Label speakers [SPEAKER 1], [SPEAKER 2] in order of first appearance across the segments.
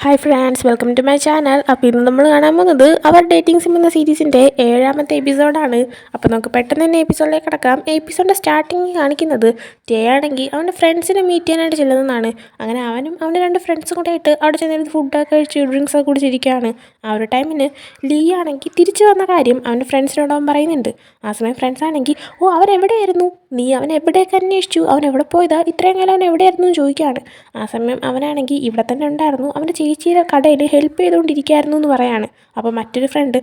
[SPEAKER 1] Hi friends, welcome to my channel. അപ്പോൾ ഇന്ന് നമ്മൾ കാണാൻ പോകുന്നത് അവർ ഡേറ്റിംഗ് സിം എന്ന സീരീസിൻ്റെ 7ാമത്തെ എപ്പിസോഡാണ്. അപ്പോൾ നമുക്ക് പെട്ടെന്ന് തന്നെ എപ്പിസോഡിലേക്ക് കിടക്കാം. എപ്പിസോഡിൻ്റെ സ്റ്റാർട്ടിങ് കാണിക്കുന്നത് ടേ ആണെങ്കിൽ അവൻ്റെ ഫ്രണ്ട്സിനെ മീറ്റ് ചെയ്യാനായിട്ട് ചെല്ലുന്നതാണ്. അങ്ങനെ അവനും അവൻ്റെ 2 ഫ്രണ്ട്സും കൂടെ ആയിട്ട് അവിടെ ചെന്നിരുന്ന് ഫുഡൊക്കെ കഴിച്ച് ഡ്രിങ്ക്സൊക്കെ കുടിച്ചിരിക്കുകയാണ്. ആ ഒരു ടൈമിന് ലീ ആണെങ്കിൽ തിരിച്ചു വന്ന കാര്യം അവൻ്റെ ഫ്രണ്ട്സിനോട് അവൻ പറയുന്നുണ്ട്. ആ സമയം ഫ്രണ്ട്സ് ആണെങ്കിൽ അവൻ എവിടെയായിരുന്നു, നീ അവൻ എവിടെയൊക്കെ അന്വേഷിച്ചു, അവൻ എവിടെ പോയതാ, ഇത്രയും കാലം അവൻ എവിടെയായിരുന്നു എന്ന് ചോദിക്കുകയാണ്. ആ സമയം അവനാണെങ്കിൽ ഇവിടെ തന്നെ ഉണ്ടായിരുന്നു, അവൻ്റെ ചേച്ചിയുടെ കടയിൽ ഹെൽപ്പ് ചെയ്തുകൊണ്ടിരിക്കുകയായിരുന്നു എന്ന് പറയാണ്. അപ്പോൾ മറ്റൊരു ഫ്രണ്ട്,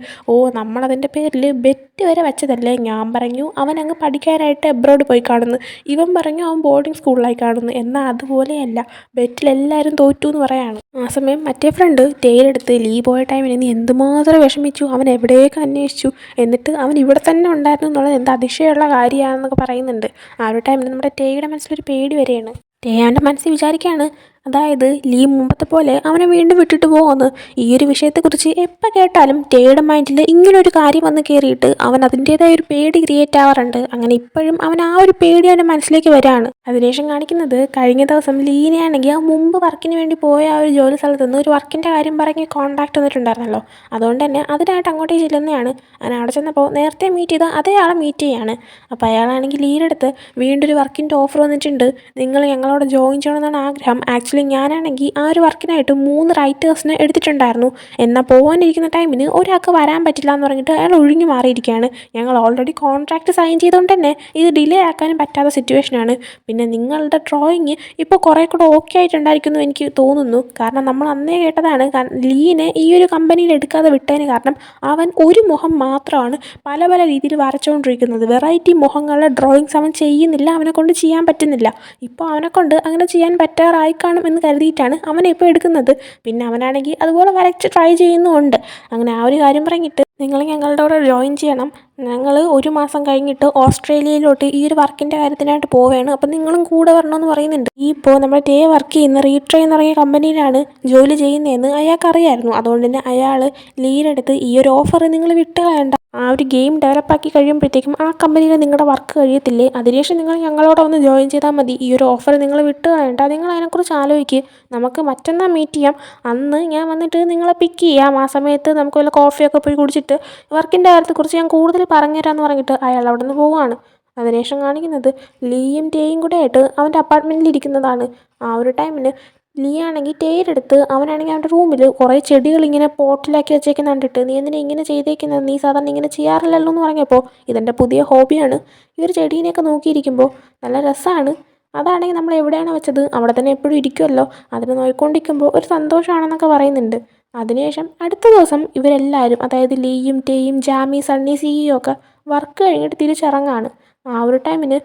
[SPEAKER 1] നമ്മളതിൻ്റെ പേരിൽ ബെറ്റ് വരെ വെച്ചതല്ലേ, ഞാൻ പറഞ്ഞു അവൻ അങ്ങ് പഠിക്കാനായിട്ട് എബ്രോഡ് പോയി കാണുന്നു, ഇവൻ പറഞ്ഞു അവൻ ബോർഡിംഗ് സ്കൂളിലായി കാണുന്നു, എന്നാൽ അതുപോലെയല്ല, ബെറ്റിലെല്ലാവരും തോറ്റു എന്ന് പറയാണ്. ആ സമയം മറ്റേ ഫ്രണ്ട് ടേലെടുത്ത് ലീ പോയ ടൈമിന് നീ എന്തുമാത്രം വിഷമിച്ചു, അവൻ എവിടെയൊക്കെ അന്വേഷിച്ചു, എന്നിട്ട് അവൻ ഇവിടെ തന്നെ ഉണ്ടായിരുന്നു എന്നുള്ളത് എന്ത് അതിശയമുള്ള കാര്യമാണെന്നൊക്കെ പറയുന്നുണ്ട്. ആ ഒരു ടൈമിൽ നമ്മുടെ ടേയുടെ മനസ്സിലൊരു പേടി വരെയാണ്. ടേ അവൻ്റെ മനസ്സിൽ വിചാരിക്കുകയാണ്, അതായത് ലീ മുമ്പത്തെ പോലെ അവനെ വീണ്ടും വിട്ടിട്ട് പോകുമെന്ന്. ഈ ഒരു വിഷയത്തെക്കുറിച്ച് എപ്പോൾ കേട്ടാലും ടേയുടെ മൈൻഡിൽ ഇങ്ങനൊരു കാര്യം വന്ന് കയറിയിട്ട് അവൻ അതിൻ്റേതായ ഒരു പേടി ക്രിയേറ്റ് ആവാറുണ്ട്. അങ്ങനെ ഇപ്പോഴും അവൻ ആ ഒരു പേടി അവൻ്റെ മനസ്സിലേക്ക് വരികയാണ്. അതിനുശേഷം കാണിക്കുന്നത് കഴിഞ്ഞ ദിവസം ലീനെയാണെങ്കിൽ ആ മുമ്പ് വർക്കിന് വേണ്ടി പോയ ആ ഒരു ജോലി സ്ഥലത്ത് നിന്ന് ഒരു വർക്കിൻ്റെ കാര്യം പറഞ്ഞ് കോൺടാക്ട് വന്നിട്ടുണ്ടായിരുന്നല്ലോ. അതുകൊണ്ട് തന്നെ അതിനായിട്ട് അങ്ങോട്ടേക്ക് ചെല്ലുന്നതാണ്. അങ്ങനെ അവിടെ ചെന്നപ്പോൾ നേരത്തെ മീറ്റ് ചെയ്ത അതേ ആളെ മീറ്റ് ചെയ്യാണ്. അപ്പോൾ അയാളാണെങ്കിൽ ലീയുടെ അടുത്ത് വീണ്ടും ഒരു വർക്കിൻ്റെ ഓഫർ വന്നിട്ടുണ്ട്, നിങ്ങൾ ഞങ്ങളോട് ജോയിൻ ചെയ്യണമെന്നാണ് ആഗ്രഹം. ആക്ച്വലി ഞാനാണെങ്കിൽ ആ ഒരു വർക്കിനായിട്ട് 3 റൈറ്റേഴ്സിനെ എടുത്തിട്ടുണ്ടായിരുന്നു, എന്നാൽ പോകാനിരിക്കുന്ന ടൈമിന് ഒരാൾക്ക് വരാൻ പറ്റില്ല എന്ന് പറഞ്ഞിട്ട് അയാൾ ഒഴിഞ്ഞു മാറിയിരിക്കുകയാണ്. ഞങ്ങൾ ഓൾറെഡി കോൺട്രാക്റ്റ് സൈൻ ചെയ്തുകൊണ്ട് തന്നെ ഇത് ഡിലേ ആക്കാനും പറ്റാത്ത സിറ്റുവേഷനാണ്. പിന്നെ നിങ്ങളുടെ ഡ്രോയിങ് ഇപ്പോൾ കുറേ കൂടെ ഓക്കെ ആയിട്ടുണ്ടായിരിക്കുന്നു എനിക്ക് തോന്നുന്നു. കാരണം നമ്മൾ അന്നേ കേട്ടതാണ് ലീനെ ഈ ഒരു കമ്പനിയിൽ എടുക്കാതെ വിട്ടതിന് കാരണം അവൻ ഒരു മുഖം മാത്രമാണ് പല പല രീതിയിൽ വരച്ചുകൊണ്ടിരിക്കുന്നത്. വെറൈറ്റി മുഖങ്ങളുടെ ഡ്രോയിങ്സ് അവൻ ചെയ്യുന്നില്ല, അവനെ കൊണ്ട് ചെയ്യാൻ പറ്റുന്നില്ല. ഇപ്പോൾ അവനെ കൊണ്ട് അങ്ങനെ ചെയ്യാൻ പറ്റാറായി കാണും എന്ന് കരുതിയിട്ടാണ് അവനെ ഇപ്പോൾ എടുക്കുന്നത്. പിന്നെ അവനാണെങ്കിൽ അതുപോലെ വരച്ച് ട്രൈ ചെയ്യുന്നുമുണ്ട്. അങ്ങനെ ആ ഒരു കാര്യം പറഞ്ഞിട്ട് നിങ്ങൾ ഞങ്ങളുടെ കൂടെ ജോയിൻ ചെയ്യണം, ഞങ്ങൾ 1 മാസം കഴിഞ്ഞിട്ട് ഓസ്ട്രേലിയയിലോട്ട് ഈ ഒരു വർക്കിൻ്റെ കാര്യത്തിനായിട്ട് പോവുകയാണ്, അപ്പം നിങ്ങളും കൂടെ വരണമെന്ന് പറയുന്നുണ്ട്. ഇപ്പോൾ നമ്മുടെ ടേ വർക്ക് ചെയ്യുന്ന റീട്രൈ എന്ന് പറയുന്ന കമ്പനിയിലാണ് ജോലി ചെയ്യുന്നതെന്ന് അയാൾക്കറിയായിരുന്നു. അതുകൊണ്ട് തന്നെ അയാൾ ലീഡെടുത്ത് ഈ ഒരു ഓഫർ നിങ്ങൾ വിട്ട് കളയണ്ട, ആ ഒരു ഗെയിം ഡെവലപ്പാക്കി കഴിയുമ്പോഴത്തേക്കും ആ കമ്പനിയിൽ നിങ്ങളുടെ വർക്ക് കഴിയത്തില്ലേ, അതിനുശേഷം നിങ്ങൾ ഞങ്ങളോട് ഒന്ന് ജോയിൻ ചെയ്താൽ മതി, ഈ ഒരു ഓഫർ നിങ്ങൾ വിട്ട് കളയണ്ട, നിങ്ങൾ അതിനെക്കുറിച്ച് ആലോചിക്കുക, നമുക്ക് മറ്റന്നാൾ മീറ്റ് ചെയ്യാം, അന്ന് ഞാൻ വന്നിട്ട് നിങ്ങളെ പിക്ക് ചെയ്യാം, ആ സമയത്ത് നമുക്ക് വല്ല കോഫിയൊക്കെ പോയി കുടിച്ചിട്ട് വർക്കിൻ്റെ കാര്യത്തെക്കുറിച്ച് ഞാൻ കൂടുതൽ പറഞ്ഞുതരാമെന്ന് പറഞ്ഞിട്ട് അയാൾ അവിടെ നിന്ന് പോവുകയാണ്. അതിനുശേഷം കാണിക്കുന്നത് ലീയും ടേയും കൂടെ ആയിട്ട് അവൻ്റെ അപ്പാർട്ട്മെൻറ്റിൽ ഇരിക്കുന്നതാണ്. ആ ഒരു ടൈമിന് ലീ ആണെങ്കിൽ ടേരെടുത്ത് അവനാണെങ്കിൽ അവൻ്റെ റൂമിൽ കുറേ ചെടികൾ ഇങ്ങനെ പോട്ടിലാക്കി വെച്ചേക്കുന്ന കണ്ടിട്ട്, നീ എന്തിനാ ഇങ്ങനെ ചെയ്തേക്കുന്നത്, നീ സാധാരണ ഇങ്ങനെ ചെയ്യാറില്ലല്ലോ എന്ന് പറഞ്ഞപ്പോൾ ഇതെൻ്റെ പുതിയ ഹോബിയാണ്, ഈ ഒരു ചെടീനെയൊക്കെ നോക്കിയിരിക്കുമ്പോൾ നല്ല രസമാണ്, അതാണെങ്കിൽ നമ്മൾ എവിടെയാണ് വെച്ചത് അവിടെ തന്നെ എപ്പോഴും ഇരിക്കുമല്ലോ, അതിനെ നോക്കിക്കൊണ്ടിരിക്കുമ്പോൾ ഒരു സന്തോഷമാണെന്നൊക്കെ പറയുന്നുണ്ട്. അതിനുശേഷം അടുത്ത ദിവസം ഇവരെല്ലാവരും, അതായത് ലീയും ടേയും ജാമി സണ്ണി സിഇഒ ഒക്കെ വർക്ക് കഴിഞ്ഞിട്ട് തിരിച്ചിറങ്ങാണ്. ആ ഒരു ടൈമിന്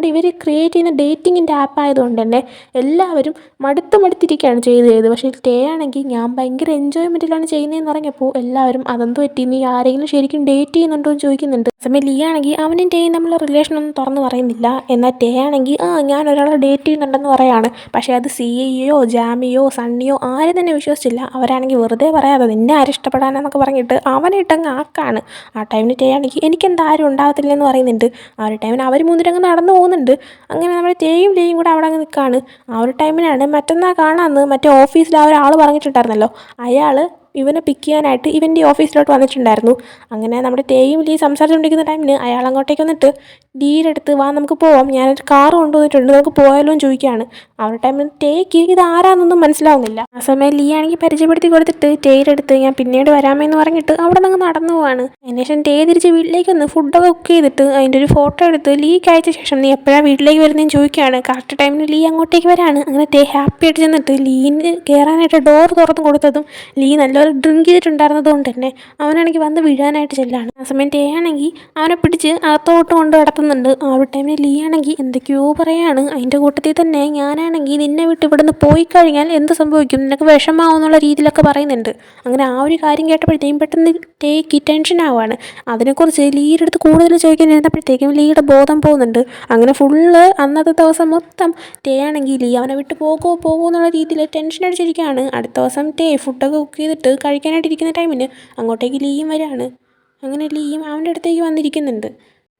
[SPEAKER 1] ഇവർ ക്രിയേറ്റ് ചെയ്യുന്ന ഡേറ്റിങ്ങിൻ്റെ ആപ്പ് ആയതുകൊണ്ട് തന്നെ എല്ലാവരും മടുത്തിരിക്കുകയാണ് ചെയ്ത്. പക്ഷേ ടേ ആണെങ്കിൽ ഞാൻ ഭയങ്കര എൻജോയ്മെൻറ്റിലാണ് ചെയ്യുന്നതെന്ന് പറഞ്ഞപ്പോൾ എല്ലാവരും അതെന്ത് പറ്റി, നീ ആരെങ്കിലും ശരിക്കും ഡേറ്റ് ചെയ്യുന്നുണ്ടോ എന്ന് ചോദിക്കുന്നുണ്ട്. സമയം ലീ ആണെങ്കിൽ അവനും ടേയും തമ്മിലുള്ള റിലേഷനൊന്നും തുറന്ന് പറയുന്നില്ല, എന്നാൽ ടേ ആണെങ്കിൽ ഞാൻ ഒരാളെ ഡേറ്റ് ചെയ്യുന്നുണ്ടെന്ന് പറയാണ്. പക്ഷേ അത് സിഇഒയോ ജാമിയോ സണ്ണിയോ ആരും തന്നെ വിശ്വസിച്ചില്ല. അവരാണെങ്കിൽ വെറുതെ പറയാതെ നിന്നെ ആരും ഇഷ്ടപ്പെടാനെന്നൊക്കെ പറഞ്ഞിട്ട് അവനെ ഇട്ടങ്ങ് ആക്കാണ്. ആ ടൈമിന് ടേ ആണെങ്കിൽ എനിക്കെന്താരും ഉണ്ടാകത്തില്ലെന്ന് പറയുന്നുണ്ട്. ആ ഒരു ടൈമിന് അവർ 3 പേരും നടന്നു പോകുന്നുണ്ട്. അങ്ങനെ നമ്മുടെ ടേയും ലീയും കൂടെ അവിടെ അങ്ങ് നിൽക്കുകയാണ്. ആ ഒരു ടൈമിനാണ് മറ്റന്നാൾ കാണാമെന്ന് മറ്റേ ഓഫീസിൽ ആ ഒരാൾ പറഞ്ഞിട്ടുണ്ടായിരുന്നല്ലോ, അയാൾ ഇവനെ പിക്ക് ചെയ്യാനായിട്ട് ഇവൻ്റെ ഓഫീസിലോട്ട് വന്നിട്ടുണ്ടായിരുന്നു. അങ്ങനെ നമ്മുടെ ടേയും ലീ സംസാരിച്ചുകൊണ്ടിരിക്കുന്ന ടൈമിന് അയാൾ അങ്ങോട്ടേക്ക് വന്നിട്ട് ലീയുടെ അടുത്ത് വാ നമുക്ക് പോവാം, ഞാനൊരു കാർ കൊണ്ടുവന്നിട്ടുണ്ട്, നമുക്ക് പോയാലോ എന്ന് ചോദിക്കുകയാണ്. ആ ഒരു ടൈമിൽ ടേക്ക് ഇത് ആരാന്നൊന്നും മനസ്സിലാവുന്നില്ല. ആ സമയം ലീ ആണെങ്കിൽ പരിചയപ്പെടുത്തി കൊടുത്തിട്ട് ടേയുടെ അടുത്ത് ഞാൻ പിന്നീട് വരാമെന്ന് പറഞ്ഞിട്ട് അവിടെ നിന്ന് നടന്നു പോവാണ്. അതിനുശേഷം ടേ തിരിച്ച് വീട്ടിലേക്ക് വന്ന് ഫുഡൊക്കെ കുക്ക് ചെയ്തിട്ട് അതിൻ്റെ ഒരു ഫോട്ടോ എടുത്ത് ലീക്ക് അയച്ച ശേഷം നീ എപ്പോഴാണ് വീട്ടിലേക്ക് വരുന്നതെന്ന് ചോദിക്കുകയാണ്. കറക്റ്റ് ടൈമിന് ലീ അങ്ങോട്ടേക്ക് വരാണ്. അങ്ങനെ ടേ ഹാപ്പി ആയിട്ട് ചെന്നിട്ട് ലീന് കയറാനായിട്ട് ഡോർ തുറന്ന് കൊടുത്തതും ലീ നല്ലൊരു ഡ്രിങ്ക് ചെയ്തിട്ടുണ്ടായിരുന്നത് കൊണ്ട് തന്നെ അവനാണെങ്കിൽ വന്ന് വീഴാനായിട്ട് ചെല്ലാണ്. ആ സമയം ടേ ആണെങ്കിൽ അവനെ പിടിച്ച് അകത്തോട്ട് കൊണ്ട് കിടത്തുന്നുണ്ട്. ആ ഒരു ടൈമിൽ ലീ ആണെങ്കിൽ എന്തൊക്കെയോ പറയാണ്. അതിൻ്റെ കൂട്ടത്തിൽ തന്നെ ഞാനാണെങ്കിൽ നിന്നെ വിട്ട് ഇവിടുന്ന് പോയി കഴിഞ്ഞാൽ എന്ത് സംഭവിക്കും, നിനക്ക് വിഷമാവും എന്നുള്ള രീതിയിലൊക്കെ പറയുന്നുണ്ട്. അങ്ങനെ ആ ഒരു കാര്യം കേട്ടപ്പോഴത്തേക്കും പെട്ടെന്ന് ടേക്ക് ടെൻഷൻ ആവുകയാണ്. അതിനെക്കുറിച്ച് ലീയുടെ അടുത്ത് കൂടുതൽ ചോദിക്കാൻ ഇരുന്നപ്പോഴത്തേക്കും ലീയുടെ ബോധം പോകുന്നുണ്ട്. അങ്ങനെ ഫുള്ള് അന്നത്തെ ദിവസം മൊത്തം ടേ ആണെങ്കിൽ ലീ അവനെ വിട്ട് പോകുമോ എന്നുള്ള രീതിയിൽ ടെൻഷൻ അടിച്ചിരിക്കുകയാണ്. അടുത്ത ദിവസം ടേ ഫുഡൊക്കെ കുക്ക് ചെയ്തിട്ട് കഴിക്കാനായിട്ടിരിക്കുന്ന ടൈമിന് അങ്ങോട്ടേക്ക് ലീയും വരികയാണ്. അങ്ങനെ ലീയും അവൻ്റെ അടുത്തേക്ക് വന്നിരിക്കുന്നുണ്ട്.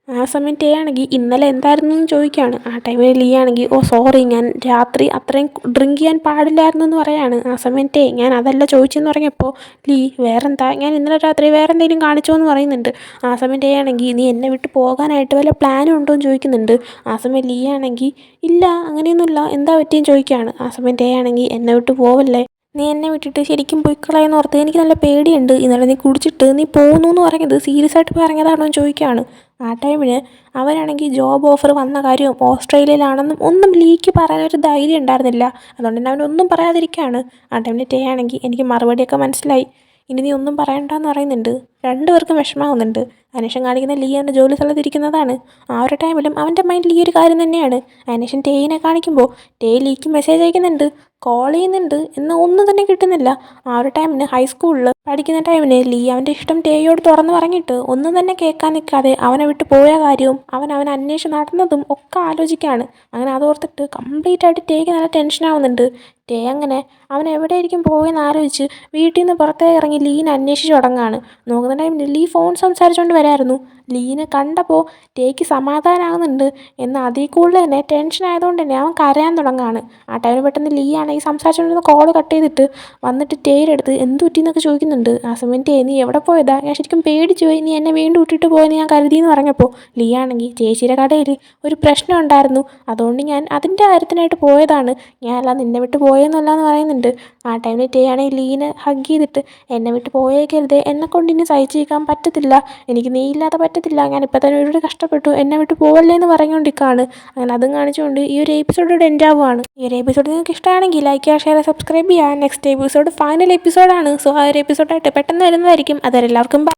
[SPEAKER 1] ആ സമയം ടേ ആണെങ്കിൽ ഇന്നലെ എന്തായിരുന്നു എന്ന് ചോദിക്കുകയാണ്. ആ ടൈമിൽ ലീ ആണെങ്കിൽ ഓ സോറി ഞാൻ രാത്രി അത്രയും ഡ്രിങ്ക് ചെയ്യാൻ പാടില്ലായിരുന്നു എന്ന് പറയാണ്. ആ സമയം ടേ ഞാൻ അതല്ല ചോദിച്ചെന്ന് പറഞ്ഞപ്പോൾ ലീ വേറെന്താ ഞാൻ ഇന്നലെ രാത്രി വേറെ എന്തെങ്കിലും കാണിച്ചോ എന്ന് പറയുന്നുണ്ട്. ആ സമയം ടേ ആണെങ്കിൽ നീ എന്നെ വിട്ട് പോകാനായിട്ട് വല്ല പ്ലാനും ഉണ്ടോ എന്ന് ചോദിക്കുന്നുണ്ട്. ആ സമയം ലീ ആണെങ്കിൽ ഇല്ല അങ്ങനെയൊന്നുമില്ല എന്താ പറ്റിയെന്ന് ചോദിക്കുകയാണ്. ആ സമയം ടേ ആണെങ്കിൽ എന്നെ വിട്ട് പോവല്ലേ, നീ എന്നെ വിട്ടിട്ട് ശരിക്കും പൊയ്ക്കളയെന്ന് ഓർത്ത് എനിക്ക് നല്ല പേടിയുണ്ട്, ഇന്നലെ നീ കുടിച്ചിട്ട് നീ പോകുന്നു എന്ന് പറഞ്ഞത് സീരിയസ് ആയിട്ട് പറഞ്ഞതാണോ എന്ന് ചോദിക്കുകയാണ്. ആ ടൈമിന് അവനാണെങ്കിൽ ജോബ് ഓഫർ വന്ന കാര്യവും ഓസ്ട്രേലിയയിലാണെന്നും ഒന്നും ലീക്ക് പറയാനൊരു ധൈര്യം ഉണ്ടായിരുന്നില്ല. അതുകൊണ്ട് തന്നെ അവനൊന്നും പറയാതിരിക്കുകയാണ്. ആ ടൈമിൽ ടേ ആണെങ്കിൽ എനിക്ക് മറുപടിയൊക്കെ മനസ്സിലായി, ഇനി നീ ഒന്നും പറയണ്ടെന്ന് പറയുന്നുണ്ട്. രണ്ടുപേർക്കും വിഷമാവുന്നുണ്ട്. അതിനുശേഷം കാണിക്കുന്ന ലീ അവൻ്റെ ജോലി സ്ഥലത്തിരിക്കുന്നതാണ്. ആ ഒരു ടൈമിലും അവൻ്റെ മൈൻഡിൽ ഈ ഒരു കാര്യം തന്നെയാണ്. അതിനുശേഷം ടേയിനെ കാണിക്കുമ്പോൾ ടേ ലീക്ക് മെസ്സേജ് അയക്കുന്നുണ്ട്, കോൾ ചെയ്യുന്നുണ്ട്, എന്നാൽ ഒന്നും തന്നെ കിട്ടുന്നില്ല. ആ ഒരു ടൈമിന് ഹൈസ്കൂളിൽ പഠിക്കുന്ന ടൈമിന് ലീ അവൻ്റെ ഇഷ്ടം ടേയോട് തുറന്നു പറഞ്ഞിട്ട് ഒന്നും തന്നെ കേൾക്കാൻ നിൽക്കാതെ അവനെ വിട്ട് പോയ കാര്യവും അവൻ അന്വേഷിച്ച് നടന്നതും ഒക്കെ ആലോചിക്കുകയാണ്. അങ്ങനെ അതോർത്തിട്ട് കംപ്ലീറ്റ് ആയിട്ട് ടേക്ക് നല്ല ടെൻഷൻ ആവുന്നുണ്ട്. ടേ അങ്ങനെ അവൻ എവിടെയായിരിക്കും പോയെന്ന് ആലോചിച്ച് വീട്ടിൽ നിന്ന് പുറത്തേക്ക് ഇറങ്ങി ലീനെ അന്വേഷിച്ച് തുടങ്ങുകയാണ്. നോക്കുന്ന ടൈമിൽ ലീ ഫോൺ സംസാരിച്ചുകൊണ്ട് വരായിരുന്നു. ലീനെ കണ്ടപ്പോൾ ടേക്ക് സമാധാനമാകുന്നുണ്ട്. എന്നാൽ അതിൽ കൂടുതൽ തന്നെ ടെൻഷൻ ആയതുകൊണ്ട് തന്നെ അവൻ കരയാൻ തുടങ്ങുകയാണ്. ആ ടൈമിൽ പെട്ടെന്ന് ലീ ആണെങ്കിൽ സംസാരിച്ചുകൊണ്ടിരുന്ന കോൾ കട്ട് ചെയ്തിട്ട് വന്നിട്ട് ടേയുടെ അടുത്ത് എന്ത് പറ്റിയെന്നൊക്കെ ചോദിക്കുന്നുണ്ട്. ആ സമയം ടേ നീ എവിടെ പോയതാ, ഞാൻ ശരിക്കും പേടിച്ചു പോയി, നീ എന്നെ വീണ്ടും ഇട്ടിട്ട് പോയെന്ന് ഞാൻ കരുതിയെന്ന് പറഞ്ഞപ്പോൾ ലീ ആണെങ്കിൽ ചേച്ചിയുടെ കടയിൽ ഒരു പ്രശ്നം ഉണ്ടായിരുന്നു, അതുകൊണ്ട് ഞാൻ അതിൻ്റെ കാര്യത്തിനായിട്ട് പോയതാണ്, ഞാൻ അല്ല നിന്നെ വിട്ട് പോയെന്നല്ല എന്ന് പറയുന്നുണ്ട്. ആ ടൈമിൽ ടേ ആണെങ്കിൽ ലീനെ ഹഗ് ചെയ്തിട്ട് എന്നെ വിട്ട് പോയേക്കരുതേ, എന്നെക്കൊണ്ട് ഇനി സഹിച്ചിരിക്കാൻ പറ്റത്തില്ല, എനിക്ക് നീ ഇല്ലാതെ പറ്റത്തില്ല, ഞാൻ ഇപ്പം തന്നെ ഒരുപാട് കഷ്ടപ്പെട്ടു, എന്നെ വിട്ട് പോവല്ലേ എന്ന് പറഞ്ഞുകൊണ്ടിരിക്കുകയാണ്. അങ്ങനെ അതും കാണിച്ചുകൊണ്ട് ഈ ഒരു എപ്പിസോഡ് എൻഡ് ആവുകയാണ്. ഈ ഒരു എപ്പിസോഡ് നിങ്ങൾക്ക് ഇഷ്ടമാണെങ്കിൽ ലൈക്ക് ചെയ്യുക, ഷെയർ, സബ്സ്ക്രൈബ് ചെയ്യുക. നെക്സ്റ്റ് എപ്പിസോഡ് ഫൈനൽ എപ്പിസോഡാണ്. സോ ആ ഒരു എപ്പിസോഡായിട്ട് പെട്ടെന്ന് വരുന്നതായിരിക്കും. അതുവരെ എല്ലാവർക്കും ബൈ.